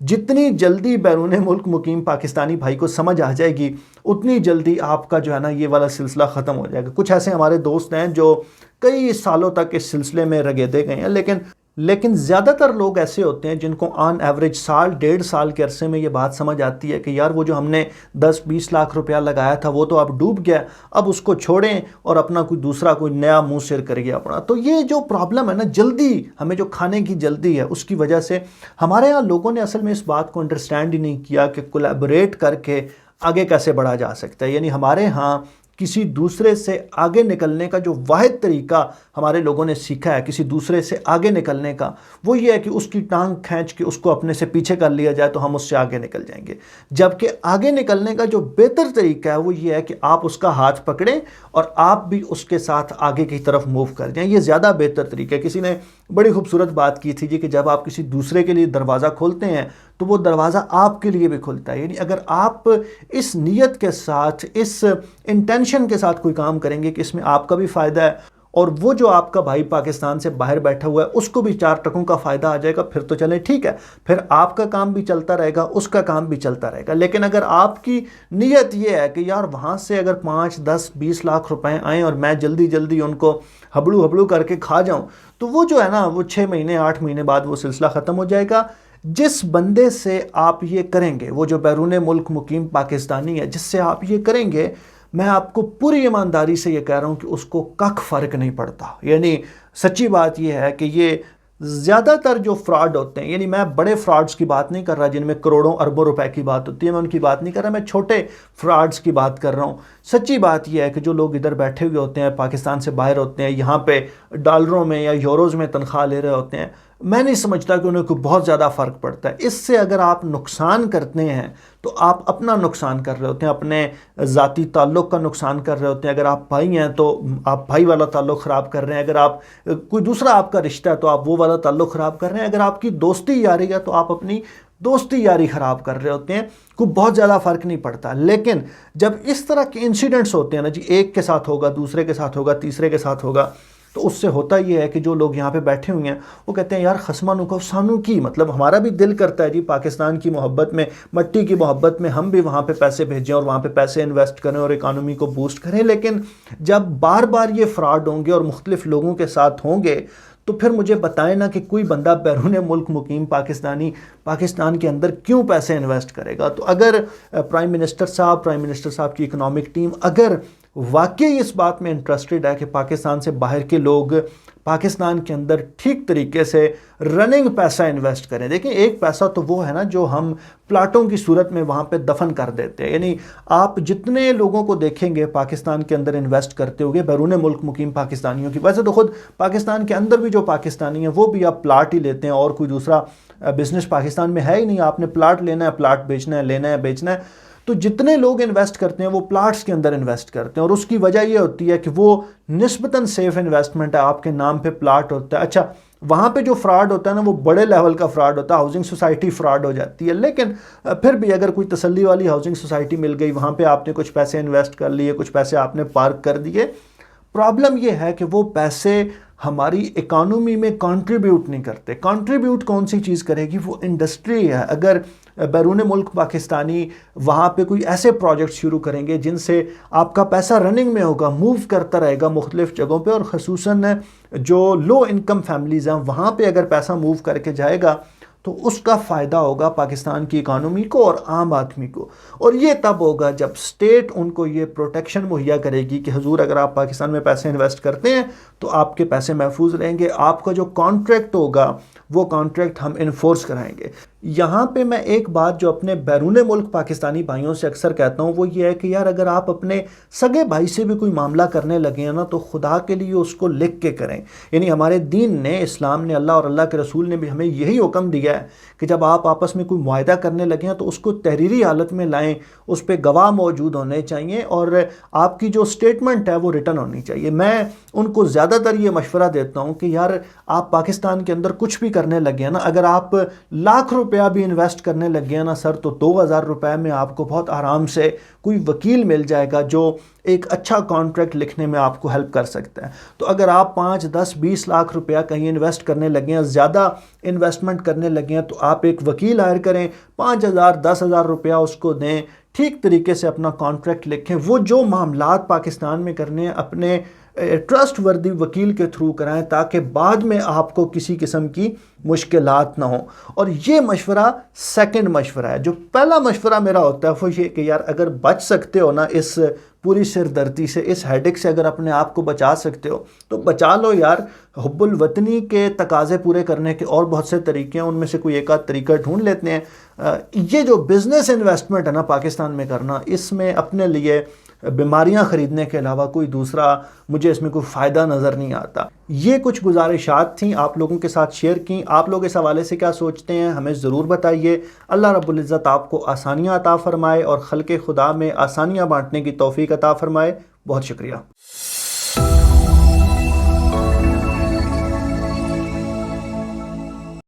جتنی جلدی بیرون ملک مقیم پاکستانی بھائی کو سمجھ آ جائے گی اتنی جلدی آپ کا جو ہے نا یہ والا سلسلہ ختم ہو جائے گا۔ کچھ ایسے ہمارے دوست ہیں جو کئی سالوں تک اس سلسلے میں رگیدے گئے ہیں، لیکن زیادہ تر لوگ ایسے ہوتے ہیں جن کو آن ایوریج سال 1.5 سال کے عرصے میں یہ بات سمجھ آتی ہے کہ یار وہ جو ہم نے 10-20 لاکھ روپیہ لگایا تھا وہ تو اب ڈوب گیا، اب اس کو چھوڑیں اور اپنا کوئی دوسرا کوئی نیا منہ سر کر گیا اپنا۔ تو یہ جو پرابلم ہے نا، جلدی ہمیں جو کھانے کی جلدی ہے، اس کی وجہ سے ہمارے یہاں لوگوں نے اصل میں اس بات کو انڈرسٹینڈ ہی نہیں کیا کہ کولیبریٹ کر کے آگے کیسے بڑھا جا سکتا ہے۔ یعنی ہمارے ہاں کسی دوسرے سے آگے نکلنے کا جو واحد طریقہ ہمارے لوگوں نے سیکھا ہے کسی دوسرے سے آگے نکلنے کا، وہ یہ ہے کہ اس کی ٹانگ کھینچ کے اس کو اپنے سے پیچھے کر لیا جائے تو ہم اس سے آگے نکل جائیں گے۔ جبکہ آگے نکلنے کا جو بہتر طریقہ ہے وہ یہ ہے کہ آپ اس کا ہاتھ پکڑیں اور آپ بھی اس کے ساتھ آگے کی طرف موو کر جائیں۔ یہ زیادہ بہتر طریقہ ہے۔ کسی نے بڑی خوبصورت بات کی تھی جی کہ جب آپ کسی دوسرے کے لیے دروازہ کھولتے ہیں تو وہ دروازہ آپ کے لیے بھی کھلتا ہے۔ یعنی اگر آپ اس نیت کے ساتھ، اس انٹینشن کے ساتھ کوئی کام کریں گے کہ اس میں آپ کا بھی فائدہ ہے اور وہ جو آپ کا بھائی پاکستان سے باہر بیٹھا ہوا ہے اس کو بھی 4 ٹکوں کا فائدہ آ جائے گا، پھر تو چلیں ٹھیک ہے، پھر آپ کا کام بھی چلتا رہے گا، اس کا کام بھی چلتا رہے گا۔ لیکن اگر آپ کی نیت یہ ہے کہ یار وہاں سے اگر 5, 10, 20 لاکھ روپے آئیں اور میں جلدی جلدی ان کو ہبڑو کر کے کھا جاؤں، تو وہ جو ہے نا وہ 6 مہینے 8 مہینے بعد وہ سلسلہ ختم ہو جائے گا۔ جس بندے سے آپ یہ کریں گے، وہ جو بیرون ملک مقیم پاکستانی ہے، جس سے آپ یہ کریں گے، میں آپ کو پوری ایمانداری سے یہ کہہ رہا ہوں کہ اس کو کک فرق نہیں پڑتا۔ یعنی سچی بات یہ ہے کہ یہ زیادہ تر جو فراڈ ہوتے ہیں، یعنی میں بڑے فراڈز کی بات نہیں کر رہا جن میں کروڑوں اربوں روپے کی بات ہوتی ہے، میں ان کی بات نہیں کر رہا، میں چھوٹے فراڈز کی بات کر رہا ہوں۔ سچی بات یہ ہے کہ جو لوگ ادھر بیٹھے ہوئے ہوتے ہیں، پاکستان سے باہر ہوتے ہیں، یہاں پہ ڈالروں میں یا یوروز میں تنخواہ لے رہے ہوتے ہیں، میں نہیں سمجھتا کہ انہیں کوئی بہت زیادہ فرق پڑتا ہے۔ اس سے اگر آپ نقصان کرتے ہیں تو آپ اپنا نقصان کر رہے ہوتے ہیں، اپنے ذاتی تعلق کا نقصان کر رہے ہوتے ہیں۔ اگر آپ بھائی ہیں تو آپ بھائی والا تعلق خراب کر رہے ہیں، اگر آپ کوئی دوسرا آپ کا رشتہ ہے تو آپ وہ والا تعلق خراب کر رہے ہیں، اگر آپ کی دوستی یاری ہے تو آپ اپنی دوستی یاری خراب کر رہے ہوتے ہیں۔ کوئی بہت زیادہ فرق نہیں پڑتا۔ لیکن جب اس طرح کے انسیڈنٹس ہوتے ہیں نا جی، ایک کے ساتھ ہوگا، دوسرے کے ساتھ ہوگا، تیسرے کے ساتھ ہوگا، تو اس سے ہوتا یہ ہے کہ جو لوگ یہاں پہ بیٹھے ہوئے ہیں وہ کہتے ہیں یار خسمانو کو سانو کی، مطلب ہمارا بھی دل کرتا ہے جی پاکستان کی محبت میں، مٹی کی محبت میں ہم بھی وہاں پہ پیسے بھیجیں اور وہاں پہ پیسے انویسٹ کریں اور اکانومی کو بوسٹ کریں۔ لیکن جب بار بار یہ فراڈ ہوں گے اور مختلف لوگوں کے ساتھ ہوں گے تو پھر مجھے بتائیں نا کہ کوئی بندہ بیرون ملک مقیم پاکستانی پاکستان کے اندر کیوں پیسے انویسٹ کرے گا؟ تو اگر پرائم منسٹر صاحب کی اکنامک ٹیم اگر واقعی اس بات میں انٹرسٹڈ ہے کہ پاکستان سے باہر کے لوگ پاکستان کے اندر ٹھیک طریقے سے رننگ پیسہ انویسٹ کریں، دیکھیں ایک پیسہ تو وہ ہے نا جو ہم پلاٹوں کی صورت میں وہاں پہ دفن کر دیتے ہیں۔ یعنی آپ جتنے لوگوں کو دیکھیں گے پاکستان کے اندر انویسٹ کرتے ہوگے بیرون ملک مقیم پاکستانیوں کی، ویسے تو خود پاکستان کے اندر بھی جو پاکستانی ہیں وہ بھی آپ پلاٹ ہی لیتے ہیں اور کوئی دوسرا بزنس پاکستان میں ہے ہی نہیں۔ آپ نے پلاٹ لینا ہے، پلاٹ بیچنا ہے، لینا ہے، بیچنا ہے، تو جتنے لوگ انویسٹ کرتے ہیں وہ پلاٹس کے اندر انویسٹ کرتے ہیں، اور اس کی وجہ یہ ہوتی ہے کہ وہ نسبتاً سیف انویسٹمنٹ ہے، آپ کے نام پہ پلاٹ ہوتا ہے۔ اچھا وہاں پہ جو فراڈ ہوتا ہے نا وہ بڑے لیول کا فراڈ ہوتا ہے، ہاؤسنگ سوسائٹی فراڈ ہو جاتی ہے، لیکن پھر بھی اگر کوئی تسلی والی ہاؤسنگ سوسائٹی مل گئی، وہاں پہ آپ نے کچھ پیسے انویسٹ کر لیے، کچھ پیسے آپ نے پارک کر دیے، پرابلم یہ ہے کہ وہ پیسے ہماری اکانومی میں کنٹریبیوٹ نہیں کرتے۔ کنٹریبیوٹ کون سی چیز کرے گی؟ وہ انڈسٹری ہے۔ اگر بیرون ملک پاکستانی وہاں پہ کوئی ایسے پروجیکٹ شروع کریں گے جن سے آپ کا پیسہ رننگ میں ہوگا، موو کرتا رہے گا مختلف جگہوں پہ، اور خصوصاً جو لو انکم فیملیز ہیں وہاں پہ اگر پیسہ موو کر کے جائے گا تو اس کا فائدہ ہوگا پاکستان کی اکانومی کو اور عام آدمی کو، اور یہ تب ہوگا جب سٹیٹ ان کو یہ پروٹیکشن مہیا کرے گی کہ حضور اگر آپ پاکستان میں پیسے انویسٹ کرتے ہیں تو آپ کے پیسے محفوظ رہیں گے، آپ کا جو کانٹریکٹ ہوگا وہ کانٹریکٹ ہم انفورس کرائیں گے۔ یہاں پہ میں ایک بات جو اپنے بیرون ملک پاکستانی بھائیوں سے اکثر کہتا ہوں وہ یہ ہے کہ یار اگر آپ اپنے سگے بھائی سے بھی کوئی معاملہ کرنے لگے ہیں نا تو خدا کے لیے اس کو لکھ کے کریں۔ یعنی ہمارے دین نے، اسلام نے، اللہ اور اللہ کے رسول نے بھی ہمیں یہی حکم دیا ہے کہ جب آپ آپس میں کوئی معاہدہ کرنے لگے ہیں تو اس کو تحریری حالت میں لائیں، اس پہ گواہ موجود ہونے چاہیے اور آپ کی جو سٹیٹمنٹ ہے وہ ریٹن ہونی چاہیے۔ میں ان کو زیادہ تر یہ مشورہ دیتا ہوں کہ یار آپ پاکستان کے اندر کچھ بھی کرنے لگے ہیں نا، اگر آپ لاکھ روپے روپیہ بھی انویسٹ کرنے لگ گیا نا سر تو 2000 روپے میں آپ کو بہت آرام سے کوئی وکیل مل جائے گا جو ایک اچھا کانٹریکٹ لکھنے میں آپ کو ہیلپ کر سکتا ہے۔ تو اگر آپ 5 10 20 لاکھ روپیہ کہیں انویسٹ کرنے لگے ہیں، زیادہ انویسٹمنٹ کرنے لگے ہیں، تو آپ ایک وکیل ہائر کریں، 5000 10,000 روپیہ اس کو دیں، ٹھیک طریقے سے اپنا کانٹریکٹ لکھیں، وہ جو معاملات پاکستان میں کرنے ہیں اپنے ٹرسٹ وردی وکیل کے تھرو کرائیں تاکہ بعد میں آپ کو کسی قسم کی مشکلات نہ ہوں۔ اور یہ مشورہ سیکنڈ مشورہ ہے۔ جو پہلا مشورہ میرا ہوتا ہے وہ یہ کہ یار اگر بچ سکتے ہو نا اس پوری سردردی سے، اس ہیڈک سے اگر اپنے آپ کو بچا سکتے ہو تو بچا لو یار۔ حب الوطنی کے تقاضے پورے کرنے کے اور بہت سے طریقے ہیں، ان میں سے کوئی ایک آدھ طریقہ ڈھونڈ لیتے ہیں۔ یہ جو بزنس انویسٹمنٹ ہے نا پاکستان میں کرنا، اس میں اپنے لیے بیماریاں خریدنے کے علاوہ کوئی دوسرا مجھے اس میں کوئی فائدہ نظر نہیں آتا۔ یہ کچھ گزارشات تھیں آپ لوگوں کے ساتھ شیئر کی۔ آپ لوگ اس حوالے سے کیا سوچتے ہیں ہمیں ضرور بتائیے۔ اللہ رب العزت آپ کو آسانیاں عطا فرمائے اور خلق خدا میں آسانیاں بانٹنے کی توفیق عطا فرمائے۔ بہت شکریہ۔